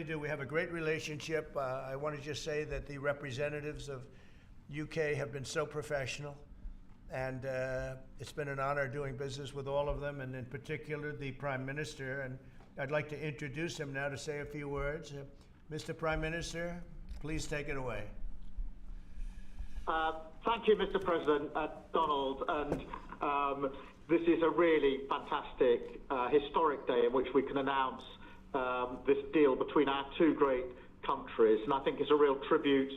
do. We have a great relationship. I want to just say that the representatives of UK have been so professional, and it's been an honor doing business with all of them, and in particular the Prime Minister. And I'd like to introduce him now to say a few words. Mr. Prime Minister, please take it away. Thank you, Mr. President, Donald. And this is a really fantastic, historic day in which we can announce this deal between our two great countries. And I think it's a real tribute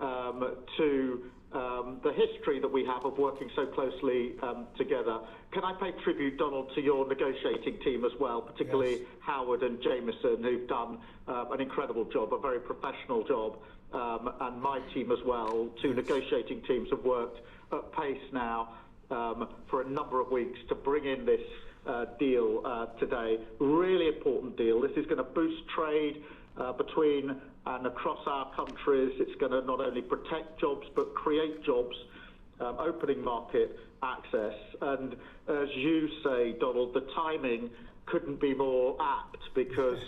to the history that we have of working so closely together. Can I pay tribute, Donald, to your negotiating team as well, particularly yes. Howard and Jameson, who've done an incredible job, a very professional job, and my team as well. Two negotiating teams have worked at pace now for a number of weeks to bring in this deal today. Really important deal. This is going to boost trade between and across our countries. It's going to not only protect jobs but create jobs, opening market access. And as you say, Donald, the timing couldn't be more apt, because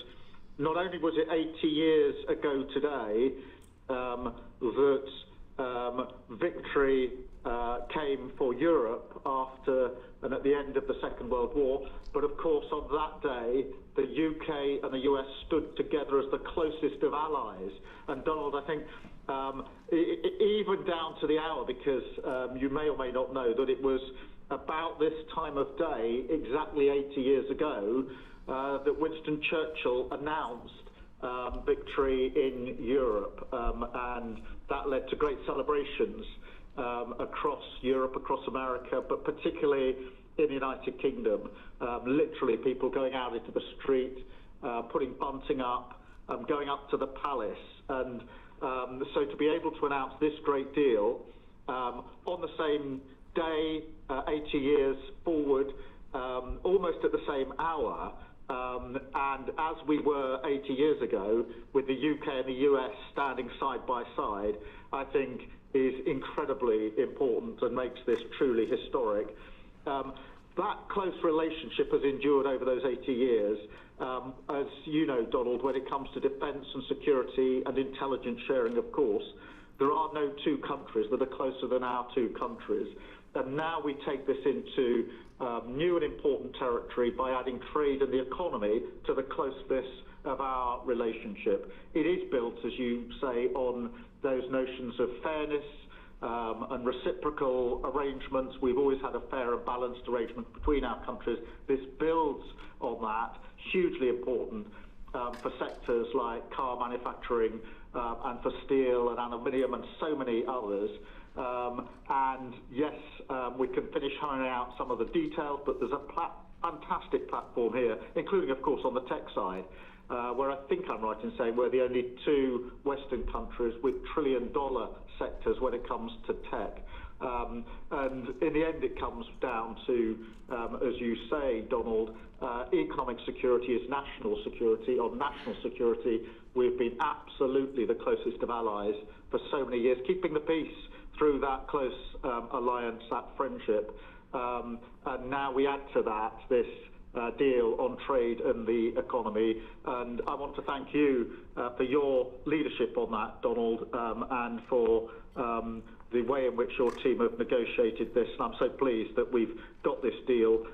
not only was it 80 years ago today that victory came for Europe after and at the end of the Second World War, but of course on that day the UK and the US stood together as the closest of allies. And Donald, I think even down to the hour, because you may or may not know that it was about this time of day, exactly 80 years ago, that Winston Churchill announced victory in Europe, and that led to great celebrations across Europe, across America, but particularly in the United Kingdom. Literally people going out into the street, putting bunting up, going up to the palace. And so to be able to announce this great deal on the same day, 80 years forward, almost at the same hour, and as we were 80 years ago, with the UK and the US standing side by side, I think is incredibly important and makes this truly historic. That close relationship has endured over those 80 years. As you know, Donald, when it comes to defence and security and intelligence sharing, of course, there are no two countries that are closer than our two countries. And now we take this into new and important territory by adding trade and the economy to the closeness of our relationship. It is built, as you say, on those notions of fairness and reciprocal arrangements. We've always had a fair and balanced arrangement between our countries. This builds on that, hugely important for sectors like car manufacturing and for steel and aluminium and so many others. And yes, we can finish ironing out some of the details, but there's a fantastic platform here, including, of course, on the tech side, where I think I'm right in saying we're the only two Western countries with trillion-dollar sectors when it comes to tech. And in the end, it comes down to, as you say, Donald, economic security is national security. On national security, we've been absolutely the closest of allies for so many years, keeping the peace through that close alliance, that friendship. And now we add to that this deal on trade and the economy. And I want to thank you for your leadership on that, Donald, and for the way in which your team have negotiated this. And I'm so pleased that we've got this deal,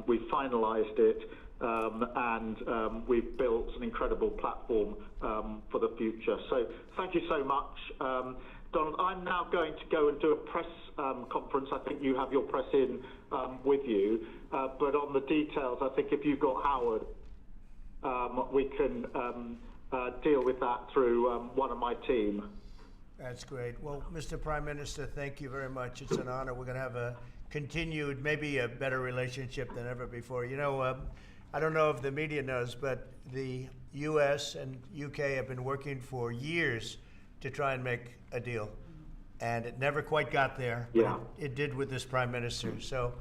we've finalised it, and we've built an incredible platform for the future. So thank you so much. Donald, I'm now going to go and do a press conference. I think you have your press in with you. But on the details, I think if you've got Howard, we can deal with that through one of my team. That's great. Well, Mr. Prime Minister, thank you very much. It's an honor. We're going to have a continued, maybe a better relationship than ever before. You know, I don't know if the media knows, but the U.S. and U.K. have been working for years to try and make a deal, and it never quite got there. Yeah. But it did with this Prime Minister. So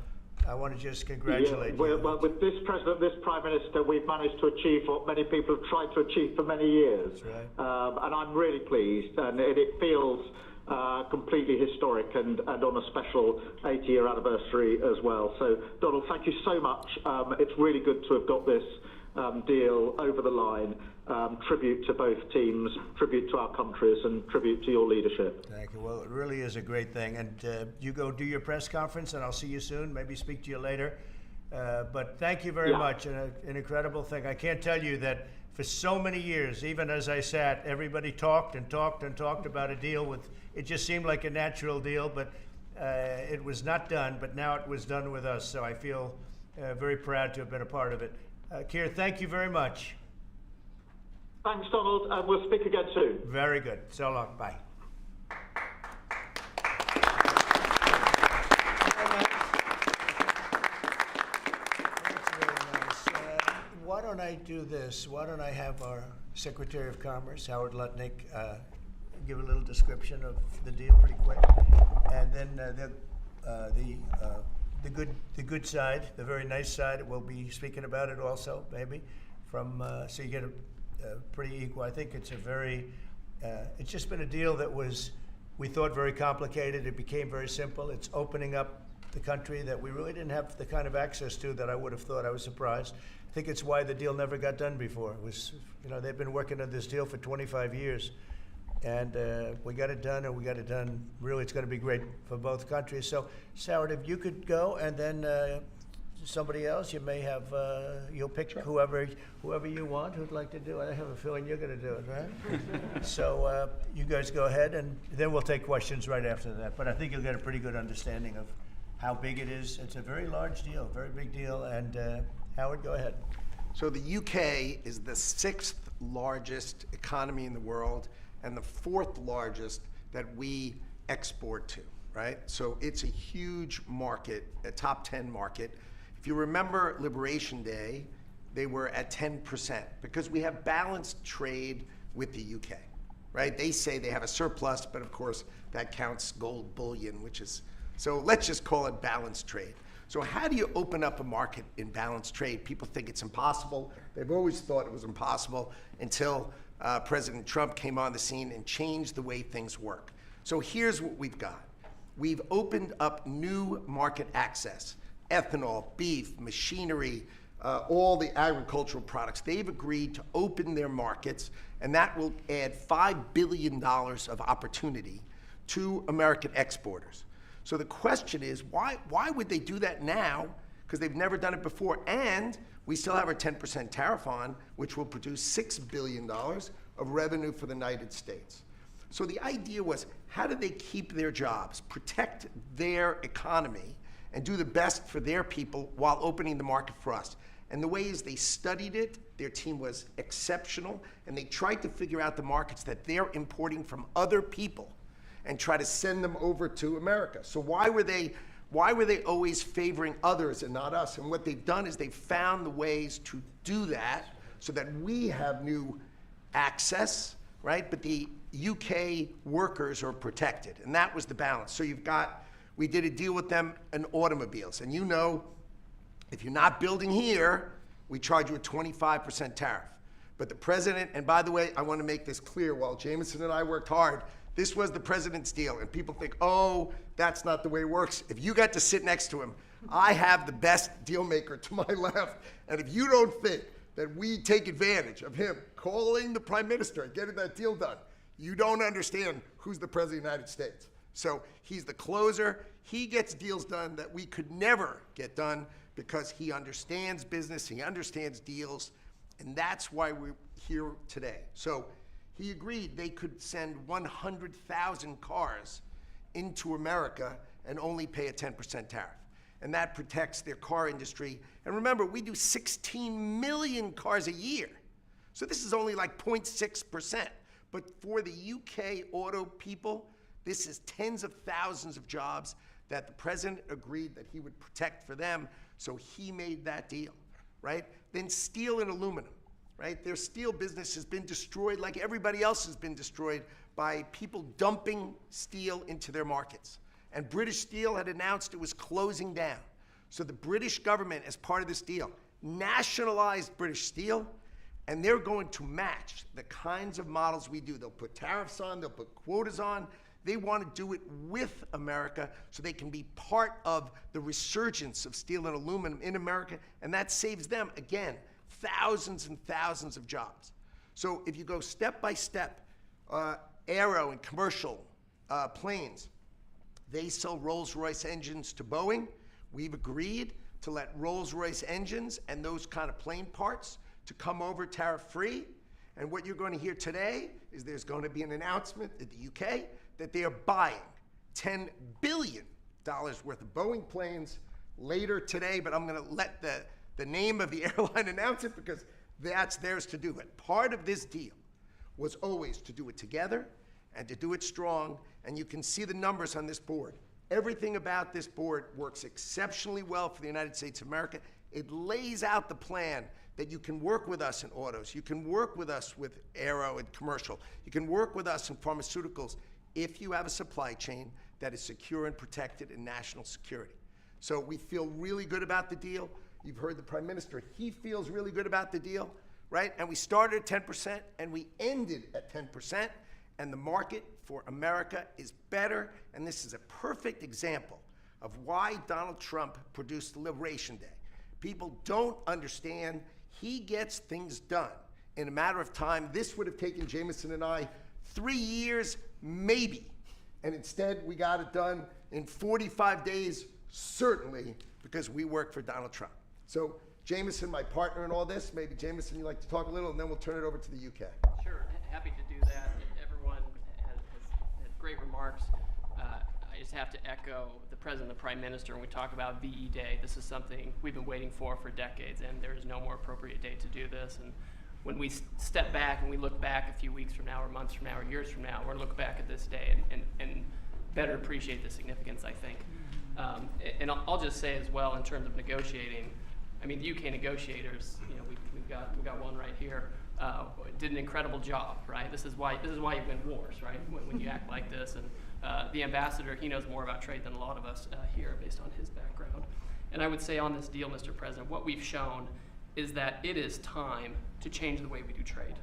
I want to just congratulate you. Well, with this President, this Prime Minister, we've managed to achieve what many people have tried to achieve for many years. That's right. And I'm really pleased, and it feels completely historic and on a special 80-year anniversary as well. So, Donald, thank you so much. It's really good to have got this deal over the line. tribute to both teams, tribute to our countries, and tribute to your leadership. Thank you. Well, it really is a great thing. And you go do your press conference, and I'll see you soon. Maybe speak to you later. But thank you very much. An incredible thing. I can't tell you that for so many years, even as I sat, everybody talked and talked and talked about a deal with, it just seemed like a natural deal, but it was not done, but now it was done with us. So I feel very proud to have been a part of it. Keir, thank you very much. Thanks, Donald, and we'll speak again soon. Very good. So long. Bye. Why don't I do this? Why don't I have our Secretary of Commerce, Howard Lutnick, give a little description of the deal pretty quick, and then the good side, the very nice side, we'll be speaking about it also, maybe, from so you get a pretty equal. I think it's a very, it's just been a deal that was, we thought, very complicated. It became very simple. It's opening up the country that we really didn't have the kind of access to that I would have thought. I was surprised. I think it's why the deal never got done before. It was, you know, they've been working on this deal for 25 years. And we got it done, and we got it done. Really, it's going to be great for both countries. So, Howard, if you could go, and then somebody else, you may have, you'll pick whoever you want who'd like to do it. I have a feeling you're going to do it, right? So you guys go ahead, and then we'll take questions right after that. But I think you'll get a pretty good understanding of how big it is. It's a very large deal, very big deal. And Howard, go ahead. So the UK is the 6th largest economy in the world and the 4th largest that we export to, right? So it's a huge market, a top 10 market. If you remember Liberation Day, they were at 10% because we have balanced trade with the UK, right? They say they have a surplus, but of course that counts gold bullion, which is, so let's just call it balanced trade. So how do you open up a market in balanced trade? People think it's impossible. They've always thought it was impossible until President Trump came on the scene and changed the way things work. So here's what we've got. We've opened up new market access, ethanol, beef, machinery, all the agricultural products. They've agreed to open their markets, and that will add $5 billion of opportunity to American exporters. So the question is, why would they do that now? Because they've never done it before, and we still have our 10% tariff on, which will produce $6 billion of revenue for the United States. So the idea was, how do they keep their jobs, protect their economy, and do the best for their people while opening the market for us? And the way is they studied it, their team was exceptional, and they tried to figure out the markets that they're importing from other people and try to send them over to America. So why were they always favoring others and not us? And what they've done is they've found the ways to do that so that we have new access, right? But the UK workers are protected, and that was the balance. So we did a deal with them in automobiles, and you know, if you're not building here, we charge you a 25% tariff. But the president, and by the way, I want to make this clear, while Jameson and I worked hard, this was the president's deal, and people think, oh, that's not the way it works. If you got to sit next to him, I have the best deal maker to my left, and if you don't think that we take advantage of him calling the prime minister and getting that deal done, you don't understand who's the president of the United States. So he's the closer. He gets deals done that we could never get done because he understands business, he understands deals, and that's why we're here today. So he agreed they could send 100,000 cars into America and only pay a 10% tariff. And that protects their car industry. And remember, we do 16 million cars a year. So this is only like 0.6%. But for the UK auto people, this is tens of thousands of jobs that the president agreed that he would protect for them. So he made that deal, right? Then steel and aluminum. Right? Their steel business has been destroyed like everybody else has been destroyed by people dumping steel into their markets. And British Steel had announced it was closing down. So the British government, as part of this deal, nationalized British Steel, and they're going to match the kinds of models we do. They'll put tariffs on, they'll put quotas on. They want to do it with America so they can be part of the resurgence of steel and aluminum in America, and that saves them, again, thousands and thousands of jobs. So if you go step by step, aero and commercial planes, they sell Rolls-Royce engines to Boeing. We've agreed to let Rolls-Royce engines and those kind of plane parts to come over tariff-free. And what you're going to hear today is there's going to be an announcement at the UK that they are buying $10 billion worth of Boeing planes later today, but I'm going to let the name of the airline announce it because that's theirs to do. But part of this deal was always to do it together and to do it strong, and you can see the numbers on this board. Everything about this board works exceptionally well for the United States of America. It lays out the plan that you can work with us in autos, you can work with us with aero and commercial, you can work with us in pharmaceuticals if you have a supply chain that is secure and protected in national security. So we feel really good about the deal. You've heard the Prime Minister, he feels really good about the deal, right? And we started at 10% and we ended at 10%, and the market for America is better, and this is a perfect example of why Donald Trump produced Liberation Day. People don't understand. He gets things done in a matter of time. This would have taken Jameson and I 3 years, maybe. And instead, we got it done in 45 days, certainly, because we work for Donald Trump. So, Jameson, my partner in all this, maybe Jameson, you'd like to talk a little, and then we'll turn it over to the UK. Sure, happy to do that. Everyone has had great remarks. I just have to echo the President and the Prime Minister when we talk about VE Day. This is something we've been waiting for decades, and there is no more appropriate day to do this. And when we step back and we look back a few weeks from now or months from now or years from now, we're going to look back at this day and better appreciate the significance, I think. And I'll just say as well, in terms of negotiating, I mean, the UK negotiators, you know, we've got one right here, did an incredible job, right? This is why you win wars, right? When you act like this. And the ambassador, he knows more about trade than a lot of us here based on his background. And I would say on this deal, Mr. President, what we've shown is that it is time to change the way we do trade.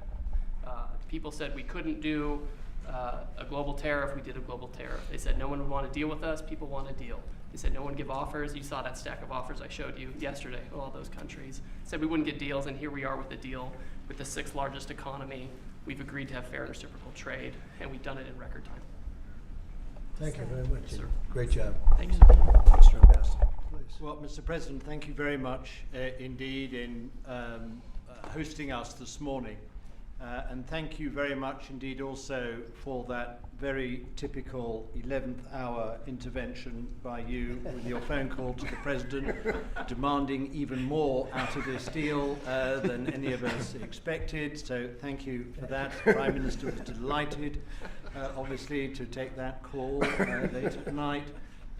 People said we couldn't do a global tariff. We did a global tariff. They said no one would want to deal with us. People want to deal. They said no one give offers. You saw that stack of offers I showed you yesterday, all those countries. Said we wouldn't get deals, and here we are with the deal with the 6th largest economy. We've agreed to have fair and reciprocal trade, and we've done it in record time. Thank you very much. Yes, sir. Great job. Thank you, sir. Mr. Ambassador, please. Well, Mr. President, thank you very much indeed in hosting us this morning. And thank you very much indeed also for that very typical 11th hour intervention by you with your phone call to the President, demanding even more out of this deal than any of us expected. So thank you for that. The Prime Minister was delighted, obviously, to take that call later tonight.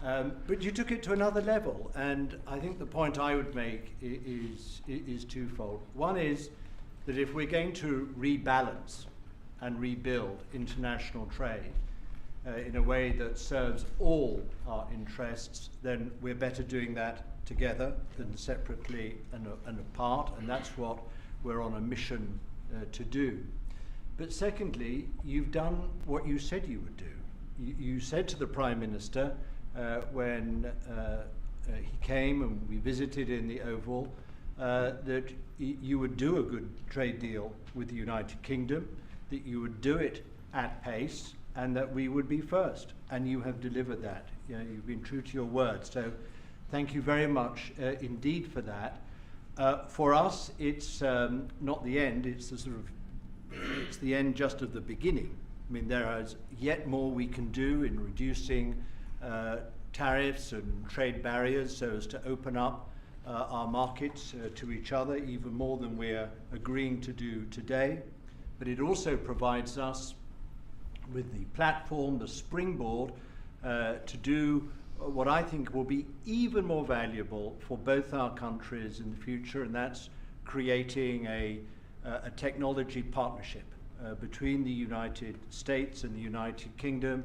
But you took it to another level, and I think the point I would make is twofold. One is that if we're going to rebalance and rebuild international trade in a way that serves all our interests, then we're better doing that together than separately and apart, and that's what we're on a mission to do. But secondly, you've done what you said you would do. You said to the Prime Minister when he came and we visited in the Oval that you would do a good trade deal with the United Kingdom, that you would do it at pace, and that we would be first. And you have delivered that. You know, you've been true to your word. So thank you very much indeed for that. For us, it's not the end. It's it's the end just of the beginning. I mean, there is yet more we can do in reducing tariffs and trade barriers so as to open up our markets to each other even more than we're agreeing to do today. But it also provides us with the platform, the springboard, to do what I think will be even more valuable for both our countries in the future, and that's creating a technology partnership between the United States and the United Kingdom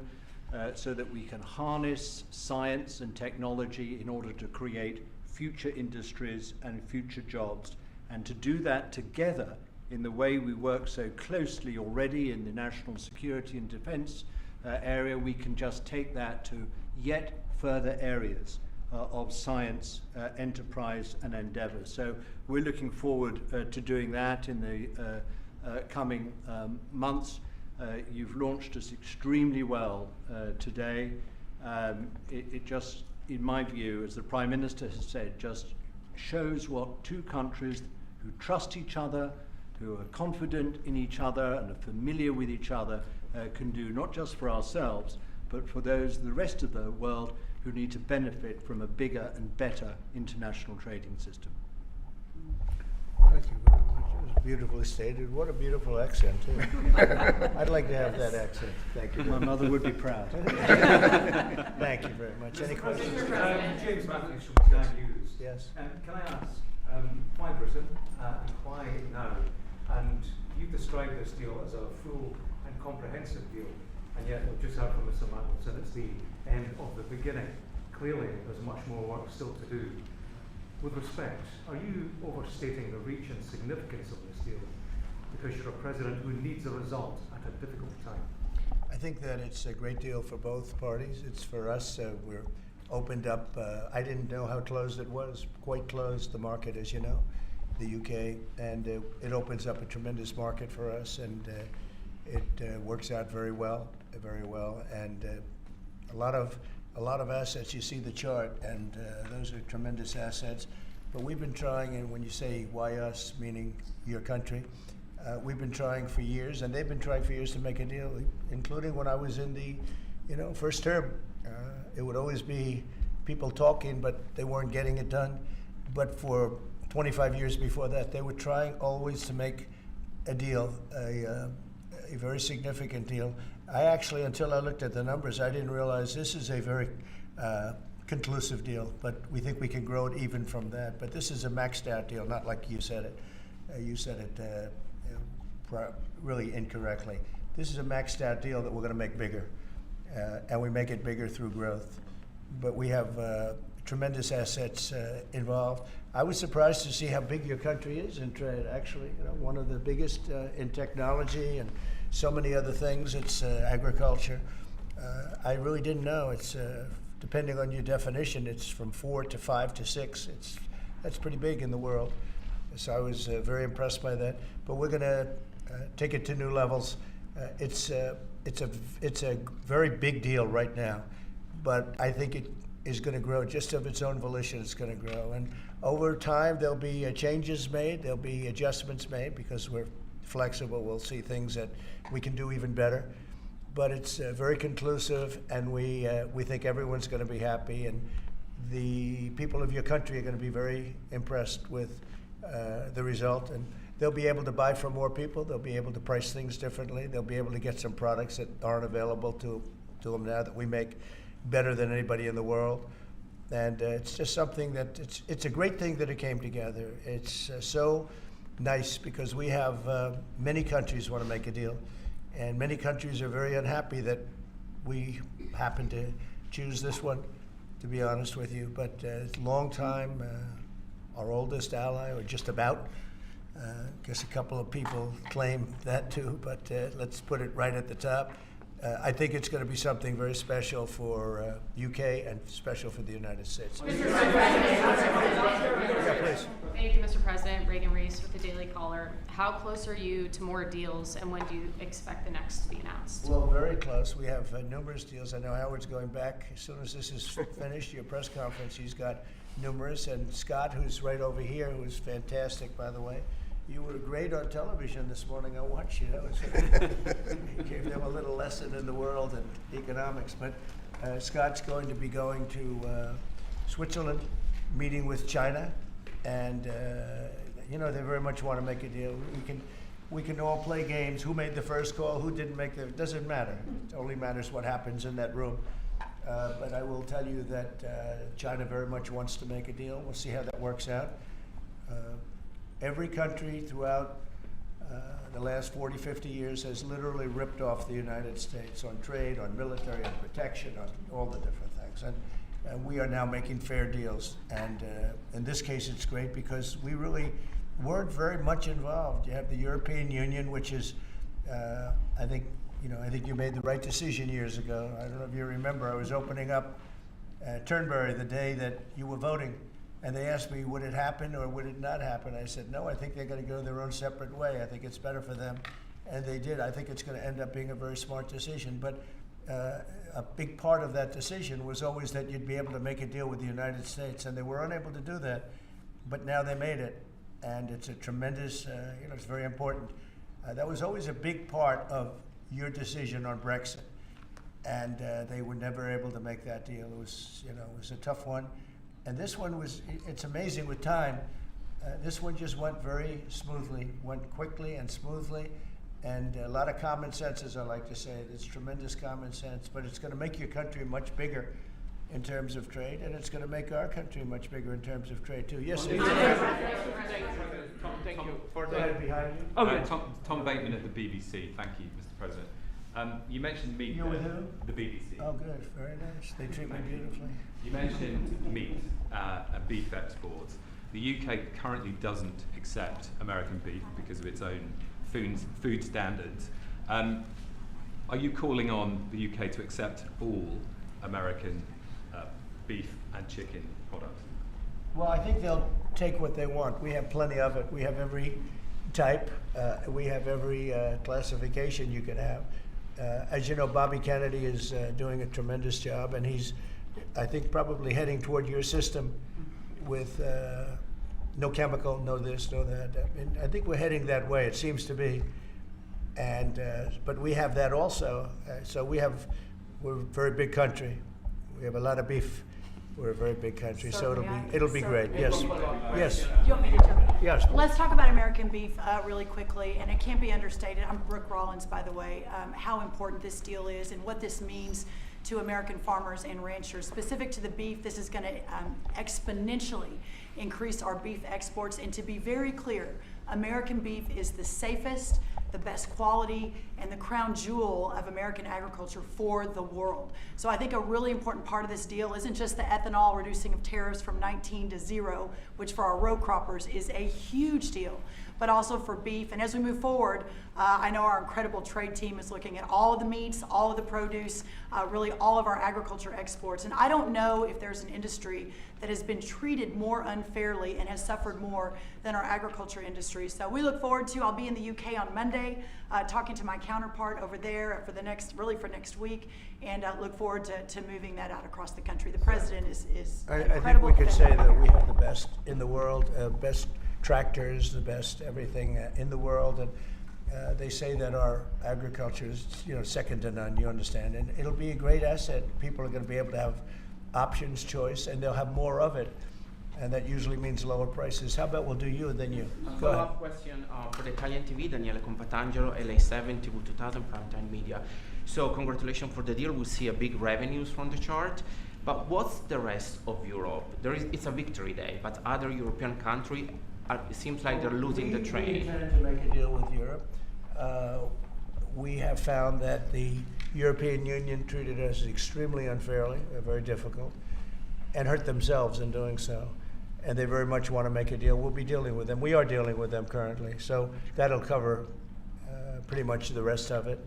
so that we can harness science and technology in order to create future industries and future jobs, and to do that together in the way we work so closely already in the national security and defense area. We can just take that to yet further areas of science, enterprise and endeavor. So we're looking forward to doing that in the coming months. You've launched us extremely well today. It just, in my view, as the Prime Minister has said, just shows what two countries who trust each other, who are confident in each other and are familiar with each other can do, not just for ourselves, but for the rest of the world who need to benefit from a bigger and better international trading system. Thank you very much. It was beautifully stated. What a beautiful accent, too. I'd like to have that accent. Thank you. My mother would be proud. Thank you very much. Any questions? James Matthews from Sky News. Yes. Can I ask, why Britain and why now? And you've described this deal as a full and comprehensive deal, and yet we've just heard from Mr. Mandelson it's the end of the beginning. Clearly, there's much more work still to do. With respect, are you overstating the reach and significance of this deal because you're a president who needs a result at a difficult time? I think that it's a great deal for both parties. It's for us. We're opened up. I didn't know how closed it was. Quite closed, the market, as you know, the UK, and it opens up a tremendous market for us, and it works out very well, and a lot of assets. You see the chart, and those are tremendous assets. But we've been trying, and when you say why us, meaning your country, we've been trying for years, and they've been trying for years to make a deal, including when I was in the, first term. It would always be people talking, but they weren't getting it done. But for 25 years before that, they were trying always to make a deal, a very significant deal. I actually, until I looked at the numbers, I didn't realize this is a very conclusive deal, but we think we can grow it even from that. But this is a maxed out deal, not like you said it. You said it really incorrectly. This is a maxed out deal that we're going to make bigger, and we make it bigger through growth. But we have tremendous assets involved. I was surprised to see how big your country is in trade, actually. One of the biggest in technology and so many other things. It's agriculture. I really didn't know. It's depending on your definition, it's from 4 to 5 to 6. That's pretty big in the world. So I was very impressed by that. But we're going to take it to new levels. It's a very big deal right now, but I think it is going to grow just of its own volition. It's going to grow, and over time there'll be changes made. There'll be adjustments made because we're flexible. We'll see things that we can do even better. But it's very conclusive, and we think everyone's going to be happy, and the people of your country are going to be very impressed with the result, and they'll be able to buy from more people. They'll be able to price things differently. They'll be able to get some products that aren't available to them now that we make better than anybody in the world. And it's just something that it's a great thing that it came together. It's so nice because we have many countries want to make a deal, and many countries are very unhappy that we happen to choose this one, to be honest with you. But it's a long time, our oldest ally, or just about. I guess a couple of people claim that too, but let's put it right at the top. I think it's going to be something very special for UK and special for the United States. Mr. President, Yeah, please. Thank you, Mr. President. Reagan Reese with the Daily Caller. How close are you to more deals, and when do you expect the next to be announced? Well, very close. We have numerous deals. I know Howard's going back as soon as this is finished, your press conference. He's got numerous. And Scott, who's right over here, who's fantastic, by the way. You were great on television this morning. I watched you. You gave them a little lesson in the world and economics. But Scott's going to be going to Switzerland, meeting with China, and they very much want to make a deal. We can all play games. Who made the first call? Who didn't make it doesn't matter. It only matters what happens in that room. But I will tell you that China very much wants to make a deal. We'll see how that works out. Every country throughout the last 40, 50 years has literally ripped off the United States on trade, on military, on protection, on all the different things. And we are now making fair deals. And in this case, it's great because we really weren't very much involved. You have the European Union, which is, I think you made the right decision years ago. I don't know if you remember, I was opening up Turnberry the day that you were voting. And they asked me, would it happen or would it not happen? I said, no, I think they're going to go their own separate way. I think it's better for them. And they did. I think it's going to end up being a very smart decision. But a big part of that decision was always that you'd be able to make a deal with the United States. And they were unable to do that. But now they made it. And it's a tremendous, it's very important. That was always a big part of your decision on Brexit. And they were never able to make that deal. It was, it was a tough one. And this one was, it's amazing with time. This one just went very smoothly, went quickly and smoothly. And a lot of common sense, as I like to say. It's tremendous common sense, but it's going to make your country much bigger in terms of trade, and it's going to make our country much bigger in terms of trade too. Yes, Thank you for Go ahead behind you. Okay. Tom Bateman at the BBC. Thank you, Mr. President. You mentioned meat. You're with who? The BBC. Oh, good. Very nice. They treat me beautifully. You mentioned meat and beef exports. The UK currently doesn't accept American beef because of its own food standards. Are you calling on the UK to accept all American beef and chicken products? Well, I think they'll take what they want. We have plenty of it. We have every type. We have every classification you can have. As you know, Bobby Kennedy is doing a tremendous job, and he's, I think, probably heading toward your system with no chemical, no this, no that. I think we're heading that way, it seems to be. And but we have that also. So we're a very big country. We have a lot of beef. We're a very big country, so it'll be great. Yes, yes. You want me to jump in? Yes. Let's talk about American beef really quickly, and it can't be understated. I'm Brooke Rollins, by the way. How important this deal is and what this means to American farmers and ranchers. Specific to the beef, this is going to exponentially increase our beef exports. And to be very clear, American beef is the safest, the best quality, and the crown jewel of American agriculture for the world. So I think a really important part of this deal isn't just the ethanol reducing of tariffs from 19 to 0, which for our row croppers is a huge deal, but also for beef. And as we move forward, I know our incredible trade team is looking at all of the meats, all of the produce, really all of our agriculture exports. And I don't know if there's an industry that has been treated more unfairly and has suffered more than our agriculture industry. So we look forward to, I'll be in the UK on Monday, talking to my counterpart over there for next week, and look forward to moving that out across the country. The president is incredible. I think we could say that we have the best in the world, best tractors, the best everything in the world, and they say that our agriculture is, second to none. You understand, and it'll be a great asset. People are going to be able to have options, choice, and they'll have more of it, and that usually means lower prices. How about we'll do you and then you? Go ahead. Follow-up question for the Italian TV, Daniele Compatangelo, LA7, TV 2000, Primetime Media. So congratulations for the deal. We'll see a big revenues from the chart. But what's the rest of Europe? It's a victory day, but other European countries, it seems like they're losing the train. We intend to make a deal with Europe. We have found that the European Union treated us extremely unfairly, very difficult, and hurt themselves in doing so. And they very much want to make a deal. We'll be dealing with them. We are dealing with them currently. So that'll cover pretty much the rest of it.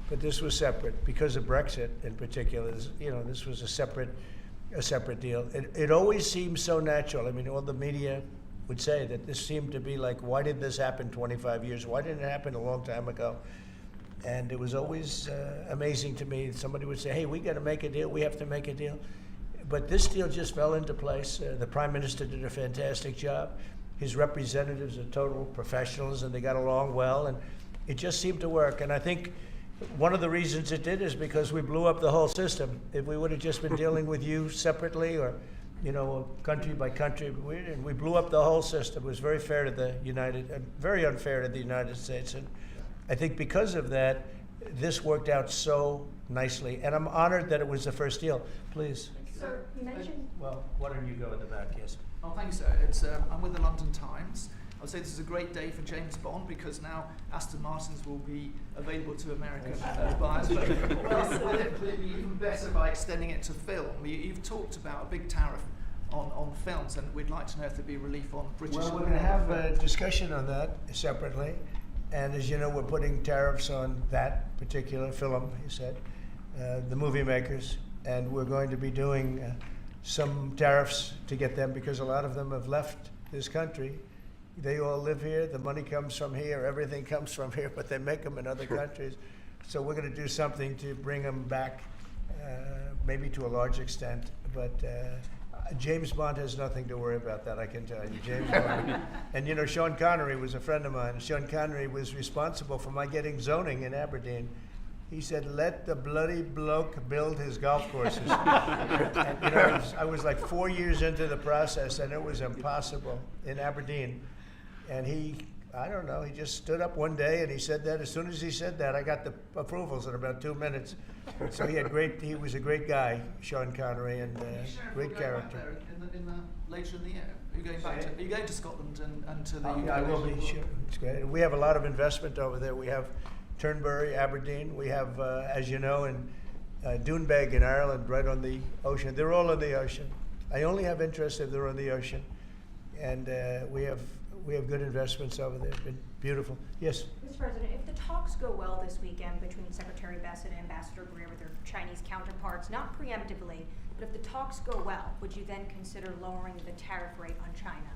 But this was separate because of Brexit in particular. This was a separate deal. It always seems so natural. I mean, all the media would say that this seemed to be like, why did this happen 25 years? Why didn't it happen a long time ago? And it was always amazing to me. Somebody would say, hey, we got to make a deal. We have to make a deal. But this deal just fell into place. The Prime Minister did a fantastic job. His representatives are total professionals, and they got along well, and it just seemed to work. And I think one of the reasons it did is because we blew up the whole system. If we would have just been dealing with you separately or, country by country, we blew up the whole system. It was very fair to very unfair to the United States. And I think because of that, this worked out so nicely. And I'm honored that it was the first deal. Please. Sir, you mentioned... Well, why don't you go in the back, yes. Oh, thank you, sir. I'm with the London Times. I would say this is a great day for James Bond because now Aston Martins will be available to American buyers. But it'll be even better by extending it to film. You've talked about a big tariff on films, and we'd like to know if there'd be relief on British. Well, we're going to have a discussion on that separately. And as you know, we're putting tariffs on that particular film, you said, the movie makers. And we're going to be doing some tariffs to get them because a lot of them have left this country. They all live here. The money comes from here. Everything comes from here, but they make them in other countries. So we're going to do something to bring them back, maybe to a large extent. But James Bond has nothing to worry about that, I can tell you. James Bond. And you know, Sean Connery was a friend of mine. Sean Connery was responsible for my getting zoning in Aberdeen. He said, "Let the bloody bloke build his golf courses." And, you know, I was like 4 years into the process, and it was impossible in Aberdeen. And I don't know, he just stood up one day and he said that. As soon as he said that, I got the approvals in about 2 minutes. So he was a great guy, Sean Connery, and great character. Later in the year, are you going back to? Are you going to Scotland and to the UK? I will be, sure. It's great. We have a lot of investment over there. We have Turnberry, Aberdeen. We have, as you know, in Doonbeg in Ireland, right on the ocean. They're all on the ocean. I only have interest if they're on the ocean, and we have good investments over there. It's been beautiful. Yes? Mr. President, if the talks go well this weekend between Secretary Bessent and Ambassador Greer with their Chinese counterparts, not preemptively, but if the talks go well, would you then consider lowering the tariff rate on China?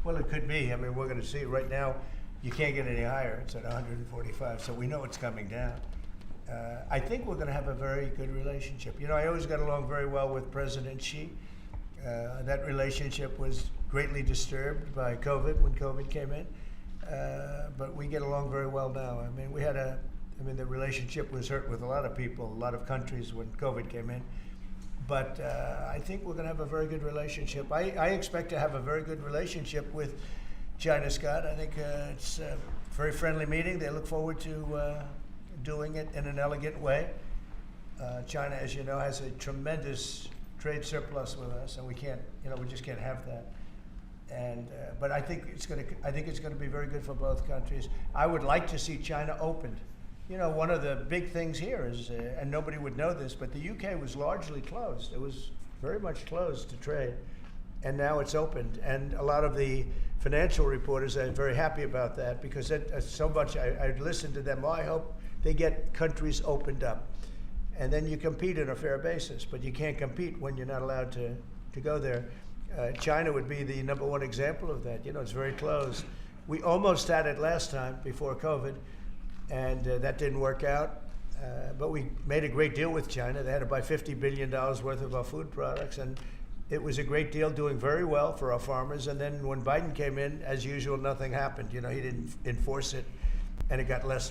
Well, it could be. I mean, we're going to see. Right now, you can't get any higher. It's at 145, so we know it's coming down. I think we're going to have a very good relationship. You know, I always got along very well with President Xi. That relationship was greatly disturbed by COVID when COVID came in, but we get along very well now. I mean, the relationship was hurt with a lot of people, a lot of countries when COVID came in, but I think we're going to have a very good relationship. I expect to have a very good relationship with China, Scott. I think it's a very friendly meeting. They look forward to doing it in an elegant way. China, as you know, has a tremendous trade surplus with us, and we just can't have that. And but I think it's going to be very good for both countries. I would like to see China opened. You know, one of the big things here is, and nobody would know this, but the U.K. was largely closed. It was very much closed to trade, and now it's opened. And a lot of the financial reporters are very happy about that because so much. I listened to them. Oh, I hope they get countries opened up, and then you compete on a fair basis. But you can't compete when you're not allowed to go there. China would be the #1 example of that. You know, it's very closed. We almost had it last time before COVID, and that didn't work out. But we made a great deal with China. They had to buy $50 billion worth of our food products, and it was a great deal, doing very well for our farmers. And then when Biden came in, as usual, nothing happened. You know, he didn't enforce it, and it got less,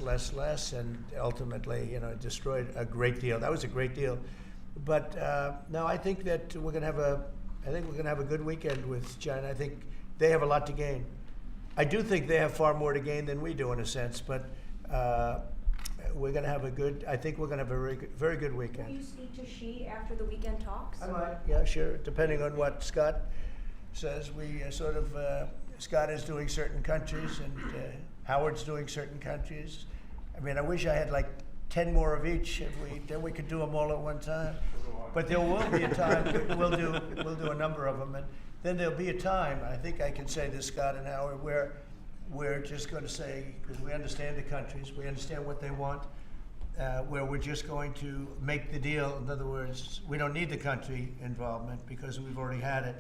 and ultimately, you know, it destroyed a great deal. That was a great deal. But no, I think that we're going to have a good weekend with China. I think they have a lot to gain. I do think they have far more to gain than we do in a sense, but we're going to have I think we're going to have a very good weekend. Will you speak to Xi after the weekend talks? I might, yeah, sure, depending on what Scott says. We Scott is doing certain countries, and Howard's doing certain countries. I mean, I wish I had like 10 more of each, then we could do them all at one time. But there will be a time, we'll do a number of them, and then there'll be a time, I think I can say this, Scott and Howard, where we're just going to say, because we understand the countries, we understand what they want, where we're just going to make the deal. In other words, we don't need the country involvement because we've already had it.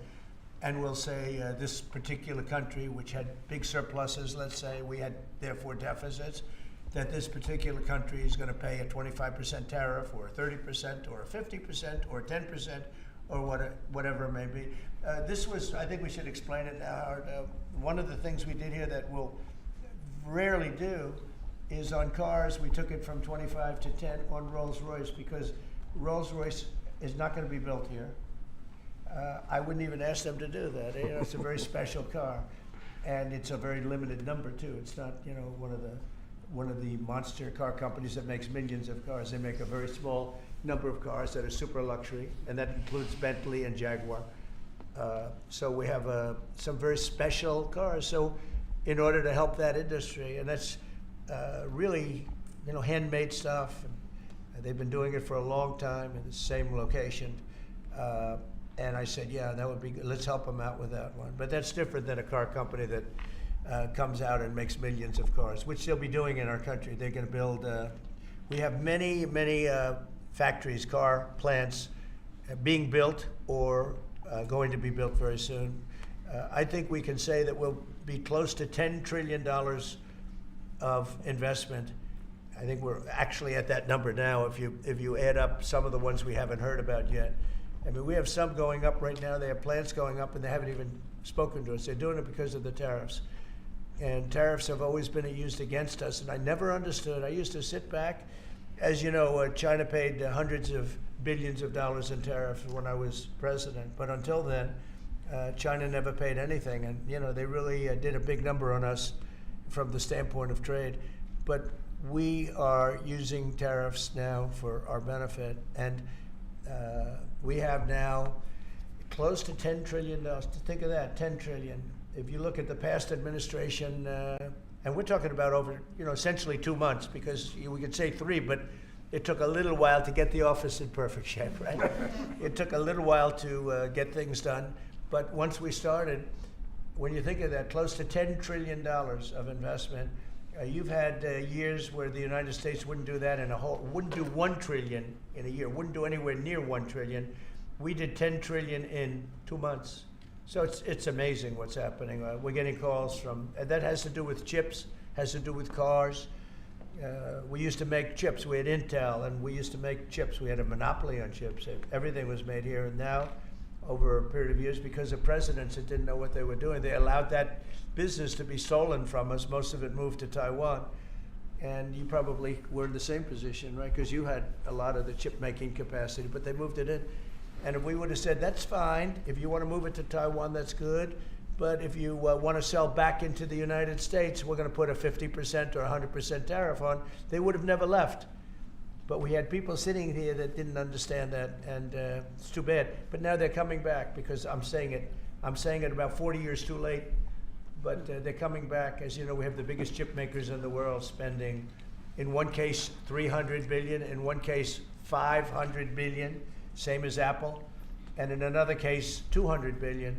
And we'll say this particular country, which had big surpluses, let's say, we had therefore deficits, that this particular country is going to pay a 25% tariff or a 30% or a 50% or 10% or whatever it may be. I think we should explain it now, Howard. One of the things we did here that we'll rarely do is on cars, we took it from 25 to 10 on Rolls-Royce because Rolls-Royce is not going to be built here. I wouldn't even ask them to do that. You know, it's a very special car, and it's a very limited number too. It's not, you know, one of the monster car companies that makes millions of cars. They make a very small number of cars that are super luxury, and that includes Bentley and Jaguar. So we have some very special cars. So in order to help that industry, and that's really, you know, handmade stuff. And they've been doing it for a long time in the same location. And I said, yeah, that would be good. Let's help them out with that one. But that's different than a car company that comes out and makes millions of cars, which they'll be doing in our country. They're going to build, we have many factories, car plants being built or going to be built very soon. I think we can say that we'll be close to $10 trillion of investment. I think we're actually at that number now if you add up some of the ones we haven't heard about yet. I mean, we have some going up right now. They have plants going up and they haven't even spoken to us. They're doing it because of the tariffs. And tariffs have always been used against us, and I never understood. I used to sit back. As you know, China paid hundreds of billions of dollars in tariffs when I was president, but until then, China never paid anything, and they really did a big number on us from the standpoint of trade. But we are using tariffs now for our benefit, and we have now close to $10 trillion. Think of that, 10 trillion. If you look at the past administration, and we're talking about over, essentially 2 months, because we could say 3, but it took a little while to get the office in perfect shape, right? It took a little while to get things done. But once we started, when you think of that, close to $10 trillion of investment, you've had years where the United States wouldn't do that wouldn't do 1 trillion in a year, wouldn't do anywhere near 1 trillion. We did 10 trillion in 2 months. So it's amazing what's happening. We're getting calls and that has to do with chips, has to do with cars. We used to make chips. We had Intel, and we used to make chips. We had a monopoly on chips. Everything was made here, and now, over a period of years, because of presidents that didn't know what they were doing, they allowed that business to be stolen from us. Most of it moved to Taiwan. And you probably were in the same position, right? Because you had a lot of the chip making capacity, but they moved it in. And if we would have said, that's fine, if you want to move it to Taiwan, that's good, but if you want to sell back into the United States, we're going to put a 50% or 100% tariff on, they would have never left. But we had people sitting here that didn't understand that, and it's too bad. But now they're coming back, because I'm saying it about 40 years too late, but they're coming back. As you know, we have the biggest chip makers in the world spending, in one case, $300 billion, in one case, $500 billion. Same as Apple, and in another case, $200 billion,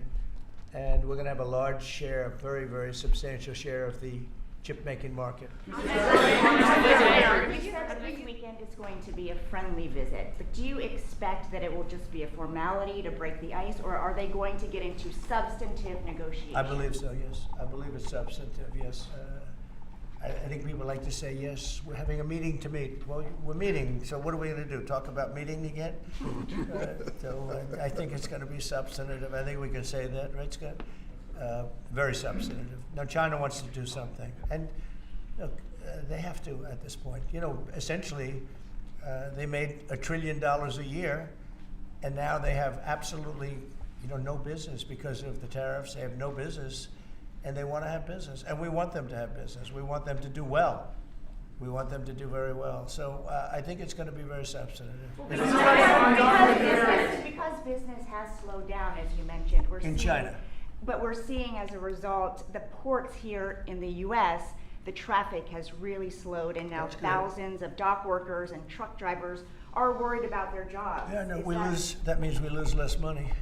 and we're going to have a large share, a very, very substantial share of the chip-making market. You said that this weekend is going to be a friendly visit, but do you expect that it will just be a formality to break the ice, or are they going to get into substantive negotiations? I believe so, yes. I believe it's substantive, yes. I think people like to say, yes, we're having a meeting to meet. Well, we're meeting, so what are we going to do? Talk about meeting again? I think it's going to be substantive. I think we can say that, right, Scott? Very substantive. Now, China wants to do something. And look, they have to at this point. Essentially, they made $1 trillion a year, and now they have absolutely, no business because of the tariffs. They have no business. And they want to have business, and we want them to have business. We want them to do well. We want them to do very well. So I think it's going to be very substantive. Because business has slowed down, as you mentioned. In China. But we're seeing, as a result, the ports here in the U.S., the traffic has really slowed, and now thousands of dock workers and truck drivers are worried about their jobs. Yeah, no, that means we lose less money.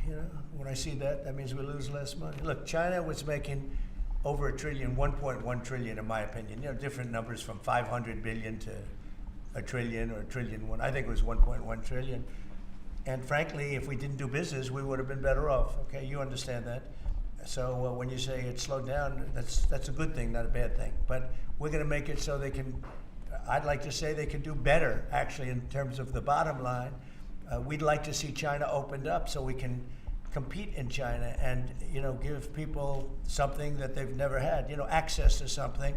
When I see that means we lose less money. Look, China was making over $1 trillion, 1.1 trillion, in my opinion. Different numbers from 500 billion to $1 trillion or $1 trillion. I think it was 1.1 trillion. And frankly, if we didn't do business, we would have been better off. Okay, you understand that. So when you say it slowed down, that's a good thing, not a bad thing. But we're going to make it so they can. I'd like to say they can do better, actually, in terms of the bottom line. We'd like to see China opened up so we can compete in China and, give people something that they've never had, access to something.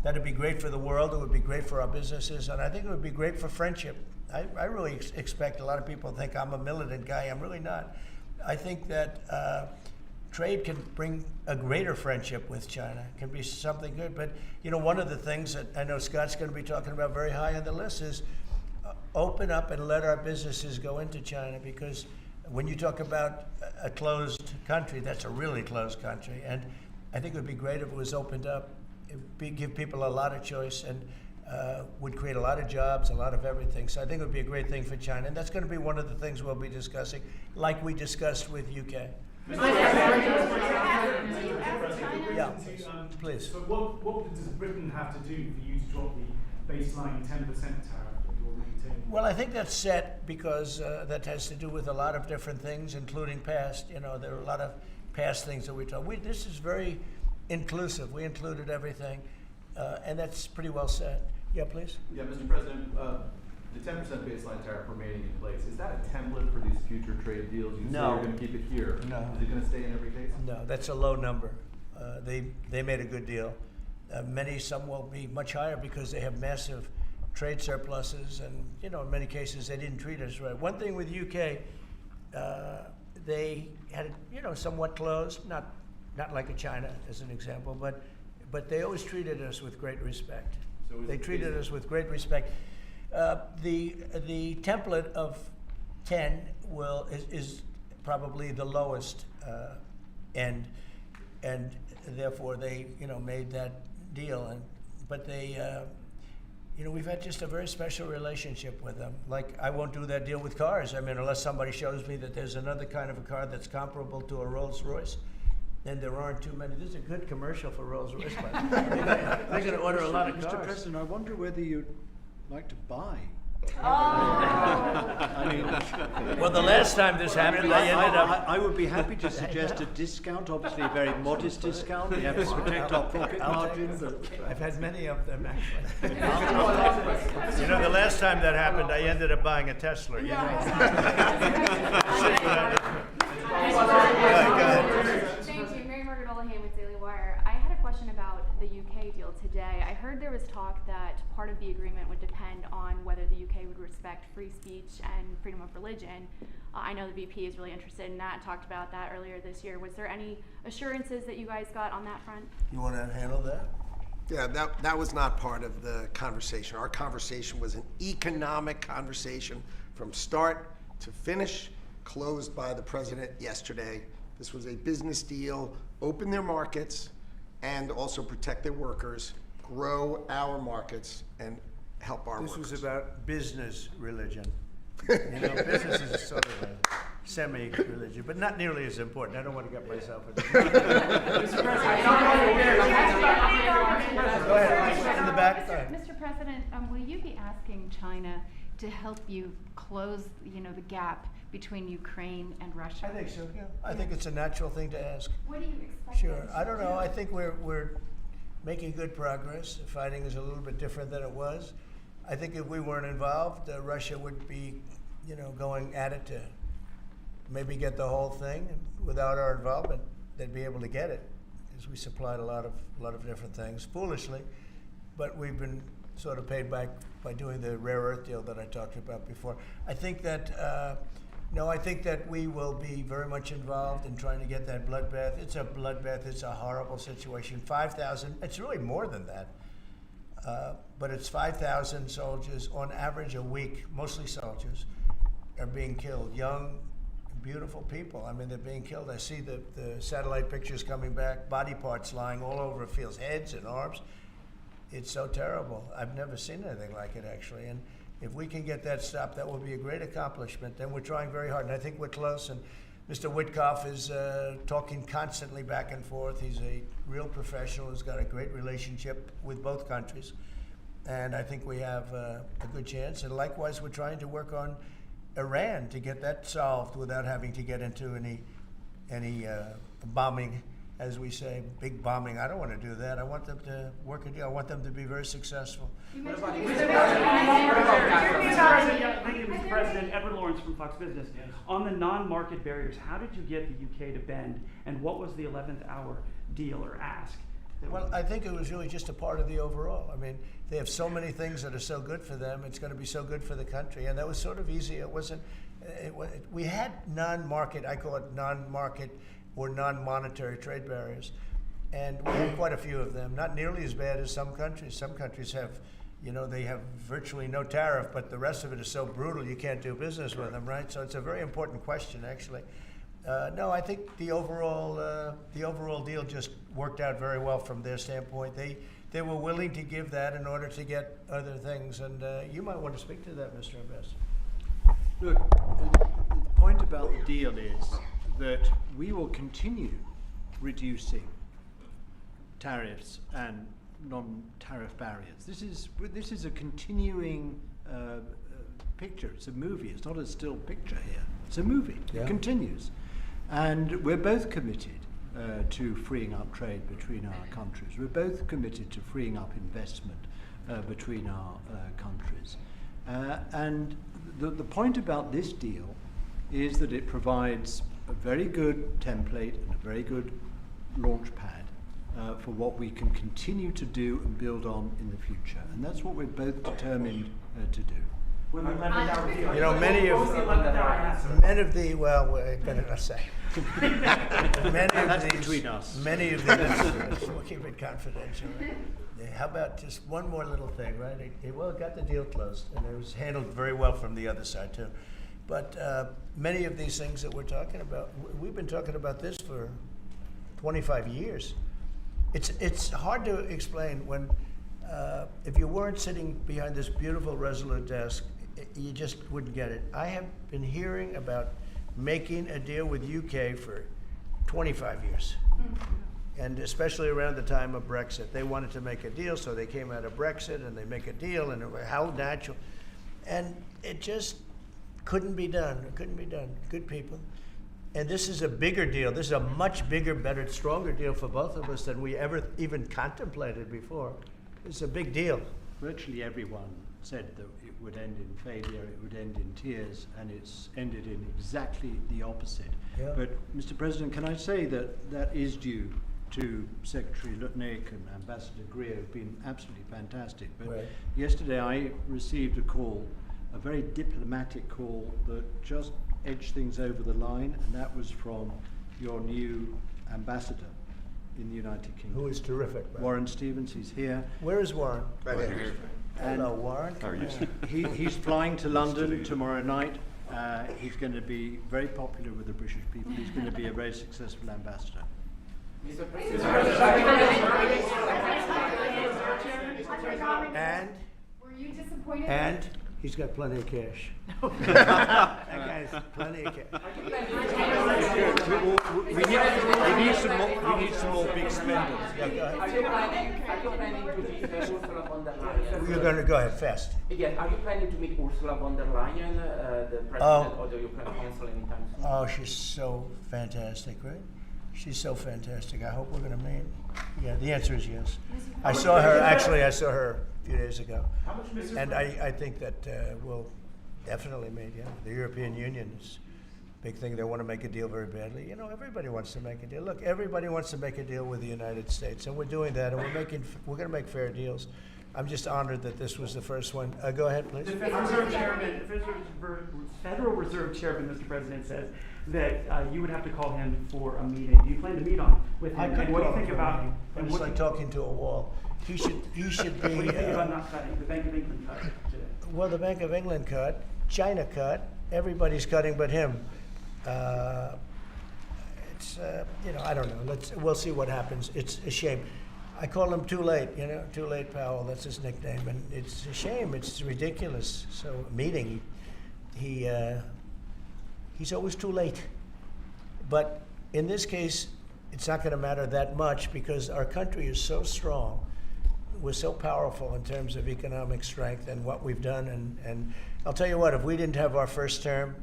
That'd be great for the world. It would be great for our businesses. And I think it would be great for friendship. I really expect a lot of people think I'm a militant guy. I'm really not. I think that trade can bring a greater friendship with China. It can be something good. But, one of the things that I know Scott's going to be talking about very high on the list is open up and let our businesses go into China, because when you talk about a closed country, that's a really closed country. And I think it would be great if it was opened up. It would give people a lot of choice and would create a lot of jobs, a lot of everything. So I think it would be a great thing for China. And that's going to be one of the things we'll be discussing, like we discussed with UK. Yeah, please. So what does Britain have to do for you to drop the baseline 10% tariff that you're maintaining? Well, I think that's set because that has to do with a lot of different things, including past. You know, there are a lot of past things that we talk. This is very inclusive. We included everything, and that's pretty well set. Yeah, please. Yeah, Mr. President, the 10% baseline tariff remaining in place, is that a template for these future trade deals? You say you're going to keep it here. No. Is it going to stay in every case? No, that's a low number. They made a good deal. Some will be much higher because they have massive trade surpluses, and you know, in many cases they didn't treat us right. One thing with UK, they had it, somewhat closed, not like a China as an example, but they always treated us with great respect. So they treated us with great respect. The template of 10 is probably the lowest end, and therefore they made that deal. But they we've had just a very special relationship with them. Like, I won't do that deal with cars. I mean, unless somebody shows me that there's another kind of a car that's comparable to a Rolls Royce. And there aren't too many. This is a good commercial for Rolls Royce. They're going to order a lot of cars. Mr. President, I wonder whether you'd like to buy. I mean, well, the last time this happened, I would be happy to suggest a discount, obviously a very modest discount. We have to protect our profit margins. I've had many of them, actually. The last time that happened, I ended up buying a Tesla. You Thank you. Mary Margaret Olahan with Daily Wire. I had a question about the UK deal today. I heard there was talk that part of the agreement would depend on whether the UK would respect free speech and freedom of religion. I know the VP is really interested in that and talked about that earlier this year. Was there any assurances that you guys got on that front? You want to handle that? Yeah, that was not part of the conversation. Our conversation was an economic conversation from start to finish, closed by the president yesterday. This was a business deal, open their markets, and also protect their workers, grow our markets, and help our workers. This was about business religion. Business is sort of a semi-religion, but not nearly as important. I don't want to get myself into Go ahead, in the back. Mr. President, will you be asking China to help you close, the gap between Ukraine and Russia? I think so, yeah. I think it's a natural thing to ask. What do you expect? Sure. I don't know. I think we're making good progress. The fighting is a little bit different than it was. I think if we weren't involved, Russia would be, going at it to maybe get the whole thing. And without our involvement, they'd be able to get it, because we supplied a lot of different things, foolishly. But we've been sort of paid back by doing the rare earth deal that I talked about before. I think that I think that we will be very much involved in trying to get that bloodbath. It's a bloodbath. It's a horrible situation. 5,000. It's really more than that. But it's 5,000 soldiers on average a week, mostly soldiers, are being killed. Young, beautiful people. I mean, they're being killed. I see the satellite pictures coming back, body parts lying all over fields, heads and arms. It's so terrible. I've never seen anything like it, actually. And if we can get that stopped, that will be a great accomplishment. And we're trying very hard, and I think we're close. And Mr. Witkoff is talking constantly back and forth. He's a real professional who's got a great relationship with both countries. And I think we have a good chance. And likewise, we're trying to work on Iran to get that solved without having to get into any bombing, as we say, big bombing. I don't want to do that. I want them to work a deal. I want them to be very successful. Thank you, Mr. President. Edward Lawrence from Fox Business. Yes. On the non-market barriers, how did you get the UK to bend, and what was the 11th hour deal or ask? Well, I think it was really just a part of the overall. I mean, they have so many things that are so good for them. It's going to be so good for the country, and that was sort of easy. It wasn't. We had non-market. I call it non-market or non-monetary trade barriers, and we had quite a few of them. Not nearly as bad as some countries. Some countries have, they have virtually no tariff, but the rest of it is so brutal you can't do business with them, right? So it's a very important question, actually. No, I think the overall deal just worked out very well from their standpoint. They were willing to give that in order to get other things, and you might want to speak to that, Mr. Ambassador. Look, the point about the deal is that we will continue reducing tariffs and non-tariff barriers. This is a continuing picture. It's a movie. It's not a still picture here. It's a movie. Yeah. It continues. And we're both committed to freeing up trade between our countries. We're both committed to freeing up investment between our countries. And the point about this deal is that it provides a very good template and a very good launch pad for what we can continue to do and build on in the future. And that's what we're both determined to do. When the 11th hour deal. You know, many What of was the 11th hour answer? many of the well, I better not say. That's between us. Many of these, we'll keep it confidential. How about just one more little thing, right? It got the deal closed, and it was handled very well from the other side too. But many of these things that we're talking about, we've been talking about this for 25 years. It's hard to explain when, if you weren't sitting behind this beautiful Resolute desk, you just wouldn't get it. I have been hearing about making a deal with UK for 25 years. And especially around the time of Brexit. They wanted to make a deal, so they came out of Brexit and they make a deal, and how natural. And it just couldn't be done. It couldn't be done. Good people. And this is a bigger deal. This is a much bigger, better, stronger deal for both of us than we ever even contemplated before. It's a big deal. Virtually everyone said that it would end in failure, it would end in tears, and it's ended in exactly the opposite. Yeah. But, Mr. President, can I say that that is due to Secretary Lutnick and Ambassador Greer, who've been absolutely fantastic. But Right. yesterday I received a call, a very diplomatic call that just edged things over the line, and that was from your new ambassador in the United Kingdom. Who is terrific. Right? Warren Stevens, he's here. Where is Warren? Right here. And Hello, Warren. How are you? he's flying to London tomorrow night. He's going to be very popular with the British people. He's going to be a very successful ambassador. And Were you disappointed? and he's got plenty of cash. That guy's plenty of cash. We need some more big spenders. Yeah, go ahead. Are you planning to meet Ursula von der Leyen? You're going to go ahead fast. Yes, are you planning to meet Ursula von der Leyen, the president, or do you plan to cancel anytime soon? Oh, she's so fantastic, right? She's so fantastic. I hope we're going to meet. Yeah, the answer is yes. I saw her a few days ago. And I think that we'll definitely meet, yeah. The European Union is a big thing. They want to make a deal very badly. You know, everybody wants to make a deal. Look, everybody wants to make a deal with the United States, and we're doing that, and we're going to make fair deals. I'm just honored that this was the first one. Go ahead, please. The Federal Reserve Chairman, Mr. President, says that you would have to call him for a meeting. Do you plan to meet with him? And what do you think about? It's like talking to a wall. He should be. What do you think about not cutting the Bank of England cut today? Well, the Bank of England cut, China cut, everybody's cutting but him. It's I don't know. We'll see what happens. It's a shame. I call him Too Late, Too Late Powell. That's his nickname, and it's a shame. It's ridiculous. So meeting, he's always too late. But in this case, it's not going to matter that much because our country is so strong. We're so powerful in terms of economic strength and what we've done. And I'll tell you what, if we didn't have our first term,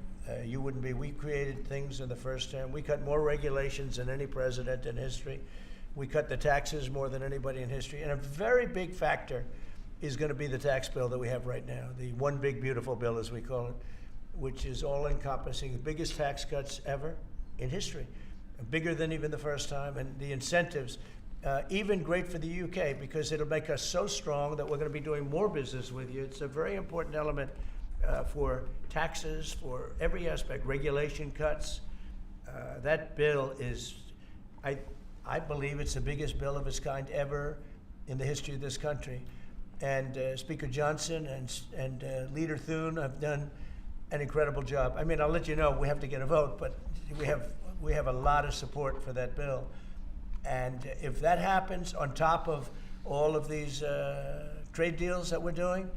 you wouldn't be. We created things in the first term. We cut more regulations than any president in history. We cut the taxes more than anybody in history. And a very big factor is going to be the tax bill that we have right now, the one big beautiful bill, as we call it, which is all-encompassing, the biggest tax cuts ever in history, bigger than even the first time. And the incentives, even great for the UK, because it'll make us so strong that we're going to be doing more business with you. It's a very important element for taxes, for every aspect, regulation cuts. That bill is, I believe it's the biggest bill of its kind ever in the history of this country. And Speaker Johnson and Leader Thune have done an incredible job. I mean, I'll let you know, we have to get a vote, but we have a lot of support for that bill. And if that happens on top of all of these trade deals that we're doing,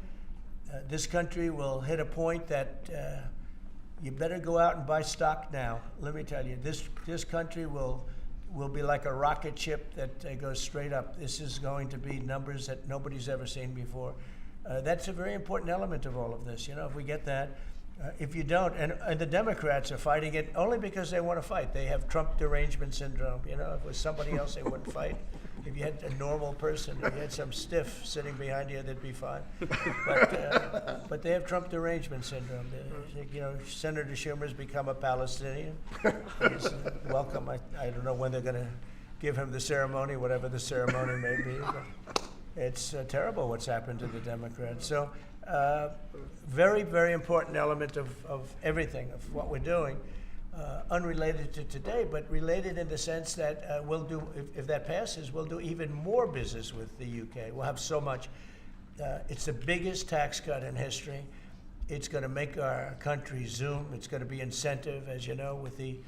this country will hit a point that you better go out and buy stock now. Let me tell you, this country will be like a rocket ship that goes straight up. This is going to be numbers that nobody's ever seen before. That's a very important element of all of this. You know, if we get that, if you don't, and the Democrats are fighting it only because they want to fight. They have Trump derangement syndrome. You know, if it was somebody else, they wouldn't fight. If you had a normal person, if you had some stiff sitting behind you, they'd be fine. But they have Trump derangement syndrome. You know, Senator Schumer's become a Palestinian. He's welcome. I don't know when they're going to give him the ceremony, whatever the ceremony may be. But it's terrible what's happened to the Democrats. So very, very important element of everything, of what we're doing. Unrelated to today, but related in the sense that we'll do, if that passes, we'll do even more business with the UK. We'll have so much. It's the biggest tax cut in history. It's going to make our country zoom. It's going to be incentive, as you know, with the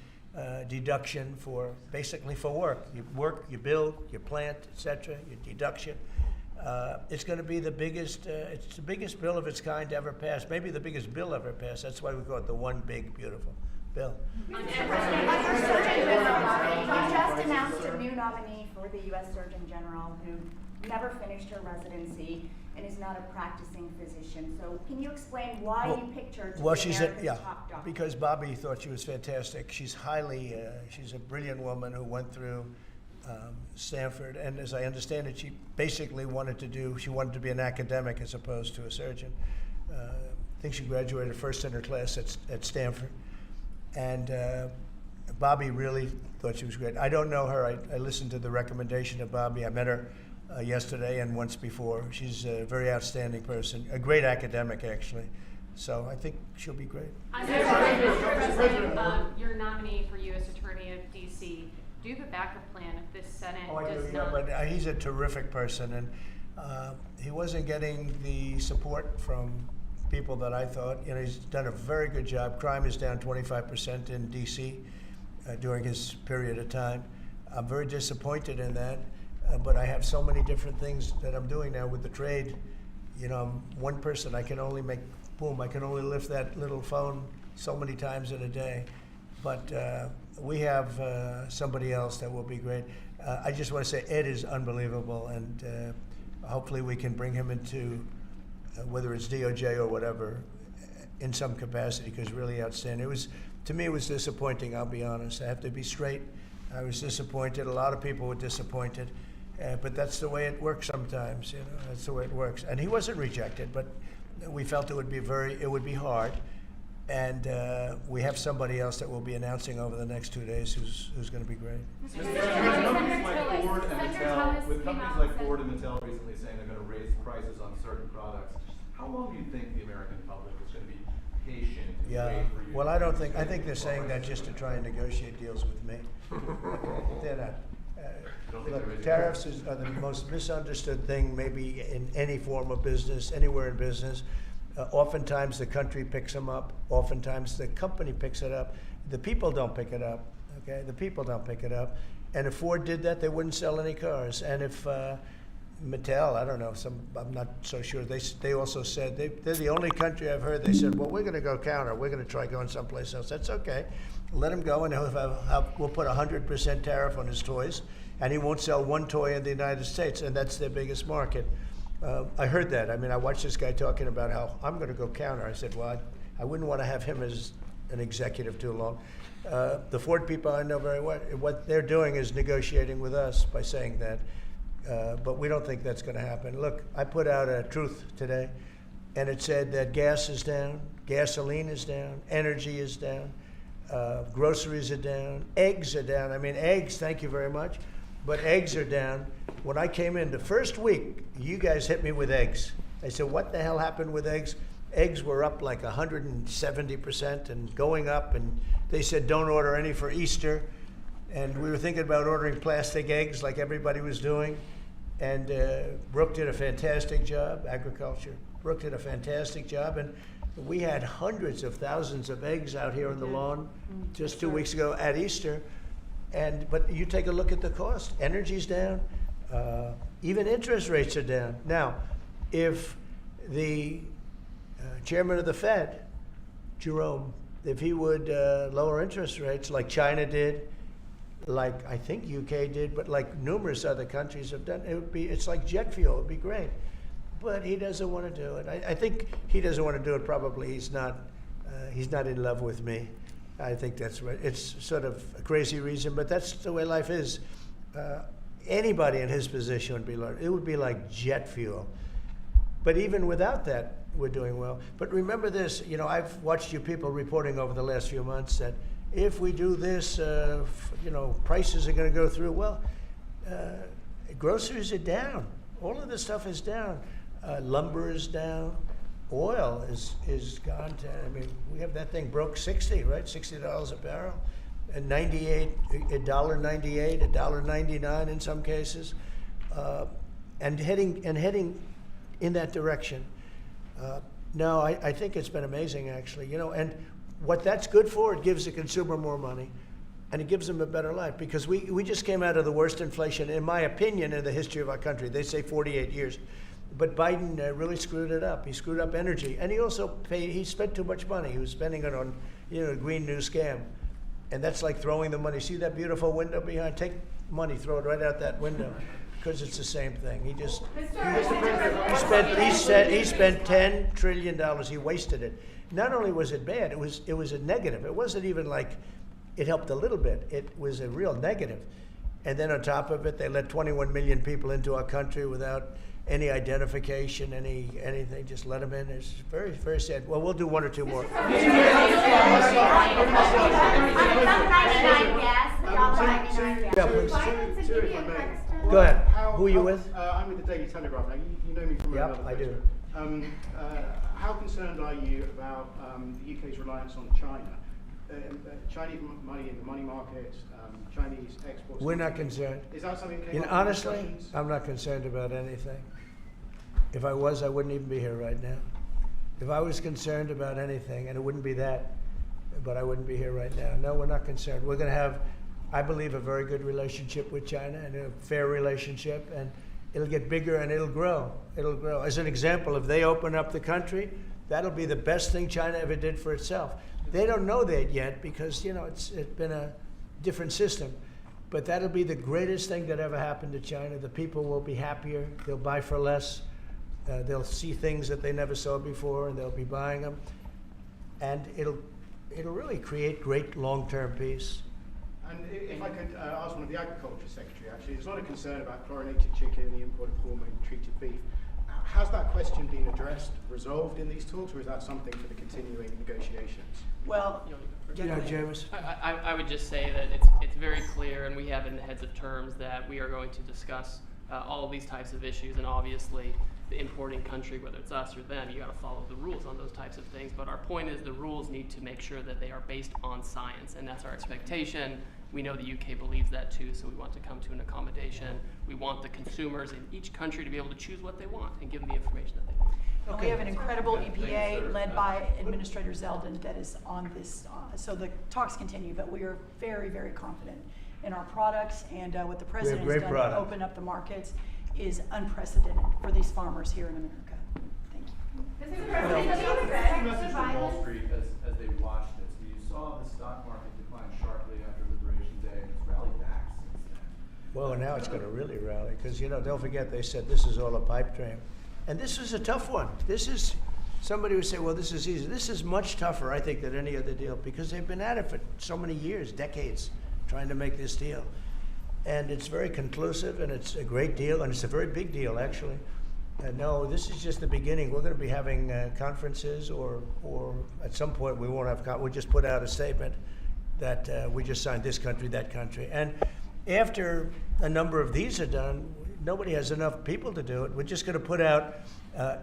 deduction for, basically for work. You work, you build, you plant, etc., your deduction. It's going to be the biggest, it's the biggest bill of its kind ever passed, maybe the biggest bill ever passed. That's why we call it the one big, beautiful bill. You just announced a new nominee for the U.S. Surgeon General who never finished her residency and is not a practicing physician. So can you explain why you picked her to be America's top doctor? Because Bobby thought she was fantastic. She's highly, she's a brilliant woman who went through Stanford, and as I understand it, she basically wanted to be an academic as opposed to a surgeon. I think she graduated first in her class at Stanford. And Bobby really thought she was great. I don't know her. I listened to the recommendation of Bobby. I met her yesterday and once before. She's a very outstanding person, a great academic, actually. So I think she'll be great. Mr. President, your nominee for U.S. Attorney of D.C., do you have a backup plan if this Senate does not? But he's a terrific person, and he wasn't getting the support from people that I thought. You know, he's done a very good job. Crime is down 25% in D.C. During his period of time. I'm very disappointed in that, but I have so many different things that I'm doing now with the trade. You know, I'm one person. I can only make, boom, I can only lift that little phone so many times in a day. But we have somebody else that will be great. I just want to say Ed is unbelievable, and hopefully we can bring him into whether it's DOJ or whatever, in some capacity, because really outstanding. To me, it was disappointing, I'll be honest. I have to be straight. I was disappointed. A lot of people were disappointed. But that's the way it works sometimes, you know. That's the way it works. And he wasn't rejected, but we felt it would be hard. And we have somebody else that we'll be announcing over the next 2 days who's going to be great. With companies like Ford and Mattel recently saying they're going to raise prices on certain products, how long do you think the American public is going to be patient and wait for you? Well, I think they're saying that just to try and negotiate deals with me. They're not. Look, tariffs are the most misunderstood thing maybe in any form of business, anywhere in business. Oftentimes the country picks them up. Oftentimes the company picks it up. The people don't pick it up. Okay, the people don't pick it up. And if Ford did that, they wouldn't sell any cars. And if Mattel, I don't know, I'm not so sure. They also said they're the only country I've heard. They said, well, we're going to go counter. We're going to try going someplace else. That's okay. Let him go, and we'll put 100% tariff on his toys, and he won't sell one toy in the United States, and that's their biggest market. I heard that. I mean, I watched this guy talking about how I'm going to go counter. I said, well, I wouldn't want to have him as an executive too long. The Ford people I know very well. What they're doing is negotiating with us by saying that. But we don't think that's going to happen. Look, I put out a truth today, and it said that gas is down, gasoline is down, energy is down, groceries are down, eggs are down. I mean, eggs, thank you very much, but eggs are down. When I came in the first week, you guys hit me with eggs. I said, what the hell happened with eggs? Eggs were up like 170% and going up, and they said don't order any for Easter. And we were thinking about ordering plastic eggs like everybody was doing. And Brooke did a fantastic job, agriculture. Brooke did a fantastic job, and we had hundreds of thousands of eggs out here on the lawn just 2 weeks ago at Easter. But you take a look at the cost. Energy's down. Even interest rates are down. Now, if the chairman of the Fed, Jerome, if he would lower interest rates like China did, like I think UK did, but like numerous other countries have done, it's like jet fuel. It'd be great. but he doesn't want to do it. I think he doesn't want to do it. Probably he's not in love with me. I think that's right. It's sort of a crazy reason, but that's the way life is. Anybody in his position would be like jet fuel. But even without that, we're doing well. But remember this, I've watched you people reporting over the last few months that if we do this, prices are going to go through. Well, groceries are down. All of this stuff is down. Lumber is down. Oil is gone to, we have that thing broke 60, right? $60 a barrel. And $1.98, $1.99 in some cases. And heading in that direction. No, I think it's been amazing, actually. And what that's good for, it gives the consumer more money, and it gives them a better life. Because we just came out of the worst inflation, in my opinion, in the history of our country. They say 48 years. But Biden really screwed it up. He screwed up energy. And he also he spent too much money. He was spending it on, a Green New Scam. And that's like throwing the money. See that beautiful window behind? Take money, throw it right out that window. Because it's the same thing. He spent $10 trillion. He wasted it. Not only was it bad, it was a negative. It wasn't even like it helped a little bit. It was a real negative. And then on top of it, they let 21 million people into our country without any identification, anything. Just let them in. It's very, very sad. Well, we'll do one or two more. Go ahead. Who are you with? I'm with the Daily Telegraph. Now, you know me from another Yep, I do. How concerned are you about the UK's reliance on China? Chinese money in the money market, Chinese exports. We're not concerned. Is that something that came up in honestly, discussions? I'm not concerned about anything. If I was, I wouldn't even be here right now. If I was concerned about anything, and it wouldn't be that, but I wouldn't be here right now. No, we're not concerned. We're going to have, I believe, a very good relationship with China, and a fair relationship, and it'll get bigger and it'll grow. It'll grow. As an example, if they open up the country, that'll be the best thing China ever did for itself. They don't know that yet because, it's been a different system. But that'll be the greatest thing that ever happened to China. The people will be happier. They'll buy for less. They'll see things that they never saw before, and they'll be buying them. And it'll really create great long-term peace. And if I could ask one of the Agriculture Secretary, actually, there's a lot of concern about chlorinated chicken, the import of hormone-treated beef. Has that question been addressed, resolved in these talks, or is that something for the continuing negotiations? Well, James. I would just say that it's very clear, and we have in the heads of terms that we are going to discuss all of these types of issues, and obviously the importing country, whether it's us or them, you got to follow the rules on those types of things. But our point is the rules need to make sure that they are based on science, and that's our expectation. We know the UK believes that too, so we want to come to an accommodation. We want the consumers in each country to be able to choose what they want and give them the information that they want. Okay. We have an incredible EPA led by Administrator Zeldin that is on this. So the talks continue, but we are very, very confident in our products, and what the President has done to open up the markets is unprecedented for these farmers here in America. Thank you. Wall Street as they watched this. You saw the stock market decline sharply after Liberation Day, and it's rallied back since then. Well, now it's going to really rally because, don't forget they said this is all a pipe dream. And this is a tough one. Somebody would say, well, this is easy. This is much tougher, I think, than any other deal because they've been at it for so many years, decades, trying to make this deal. And it's very conclusive, and it's a great deal, and it's a very big deal, actually. No, this is just the beginning. We're going to be having conferences, or at some point we won't have. We'll just put out a statement that we just signed this country, that country. And after a number of these are done, nobody has enough people to do it. We're just going to put out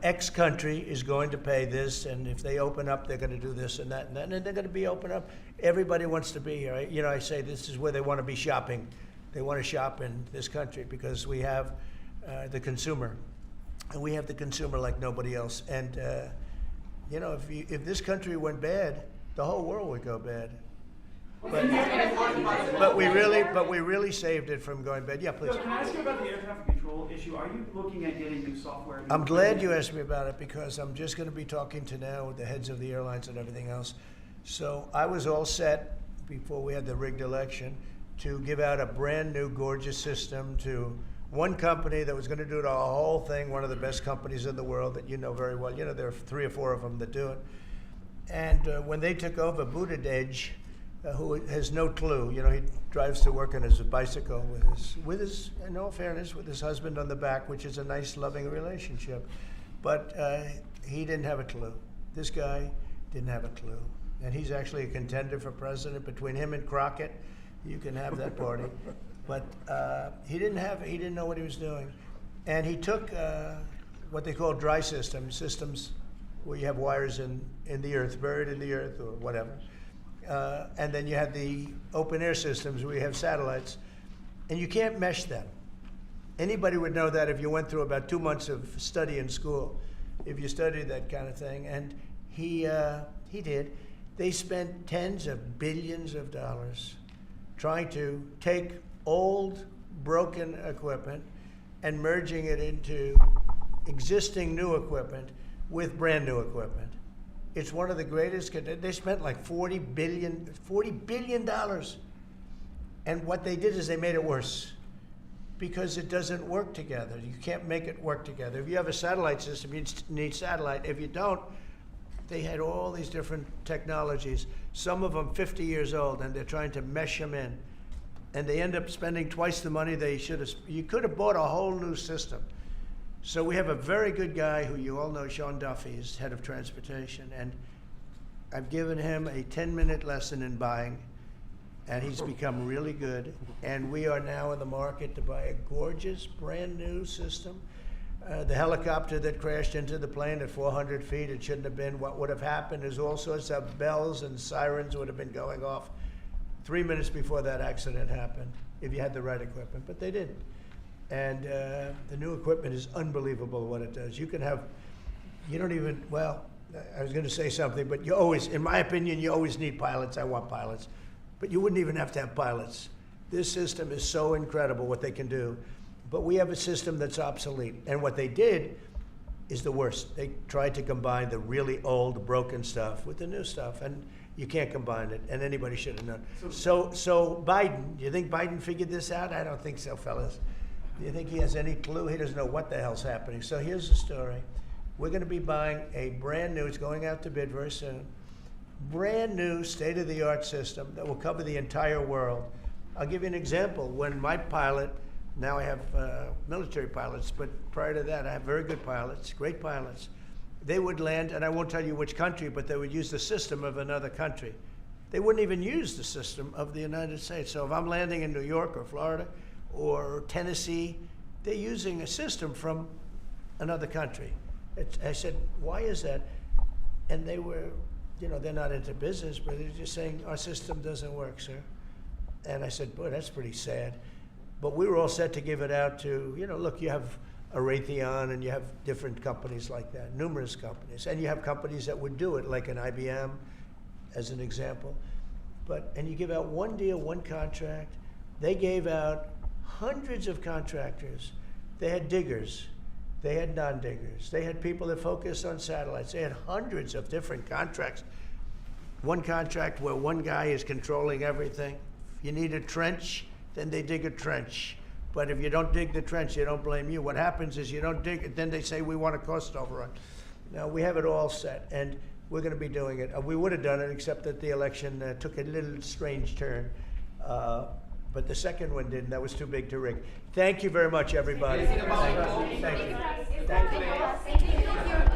X country is going to pay this, and if they open up, they're going to do this and that, and they're going to be open up. Everybody wants to be here. I say this is where they want to be shopping. They want to shop in this country because we have the consumer, and we have the consumer like nobody else. And if this country went bad, the whole world would go bad. But we really saved it from going bad. Yeah, please. So can I ask you about the air traffic control issue? Are you looking at getting new software? I'm glad you asked me about it because I'm just going to be talking to now the heads of the airlines and everything else. So I was all set before we had the rigged election to give out a brand new gorgeous system to one company that was going to do the whole thing, one of the best companies in the world that you know very well. You know, there are 3 or 4 of them that do it. And when they took over, Buttigieg, who has no clue, you know, he drives to work on his bicycle with his, in all fairness, with his husband on the back, which is a nice, loving relationship. But he didn't have a clue. This guy didn't have a clue. And he's actually a contender for president. Between him and Crockett, you can have that party. But he didn't know what he was doing. And he took what they call dry systems where you have wires in the earth, buried in the earth or whatever. And then you had the open air systems where you have satellites. And you can't mesh them. Anybody would know that if you went through about 2 months of study in school, if you studied that kind of thing. And he did. They spent tens of billions of dollars trying to take old, broken equipment and merging it into existing new equipment with brand new equipment. It's one of the greatest. They spent like $40 billion. And what they did is they made it worse because it doesn't work together. You can't make it work together. If you have a satellite system, you need satellite. If you don't, they had all these different technologies, some of them 50 years old, and they're trying to mesh them in. And they end up spending twice the money they should have. You could have bought a whole new system. So we have a very good guy who you all know, Sean Duffy, is head of transportation. And I've given him a 10-minute lesson in buying, and he's become really good. And we are now in the market to buy a gorgeous, brand new system. The helicopter that crashed into the plane at 400 feet, it shouldn't have been. What would have happened is all sorts of bells and sirens would have been going off 3 minutes before that accident happened, if you had the right equipment, but they didn't. And the new equipment is unbelievable what it does. You can have, you don't even, well, I was gonna say something, but you always, in my opinion, you always need pilots. I want pilots, but you wouldn't even have to have pilots. This system is so incredible what they can do. But we have a system that's obsolete. And what they did is the worst. They tried to combine the really old, broken stuff with the new stuff, and you can't combine it, and anybody should have known. So Biden, do you think Biden figured this out? I don't think so, fellas. Do you think he has any clue? He doesn't know what the hell's happening. So here's the story. We're gonna be buying a brand new, it's going out to bid very soon, brand new state-of-the-art system that will cover the entire world. I'll give you an example. When my pilot, now I have military pilots, but prior to that, I have very good pilots, great pilots. They would land, and I won't tell you which country, but they would use the system of another country. They wouldn't even use the system of the United States. So if I'm landing in New York or Florida or Tennessee, they're using a system from another country. I said, why is that? And they were, you know, they're not into business, but they're just saying, our system doesn't work, sir. And I said, boy, that's pretty sad. But we were all set to give it out to, you know, look, you have a Raytheon and you have different companies like that, numerous companies. And you have companies that would do it, like an IBM, as an example. And you give out one deal, one contract. They gave out hundreds of contractors. They had diggers. They had non-diggers. They had people that focused on satellites. They had hundreds of different contracts. One contract where one guy is controlling everything. If you need a trench, then they dig a trench. But if you don't dig the trench, they don't blame you. What happens is you don't dig it, then they say we want a cost overrun. Now, we have it all set, and we're going to be doing it. We would have done it, except that the election took a little strange turn. But the second one didn't. That was too big to rig. Thank you very much, everybody. Thank you. Thank you.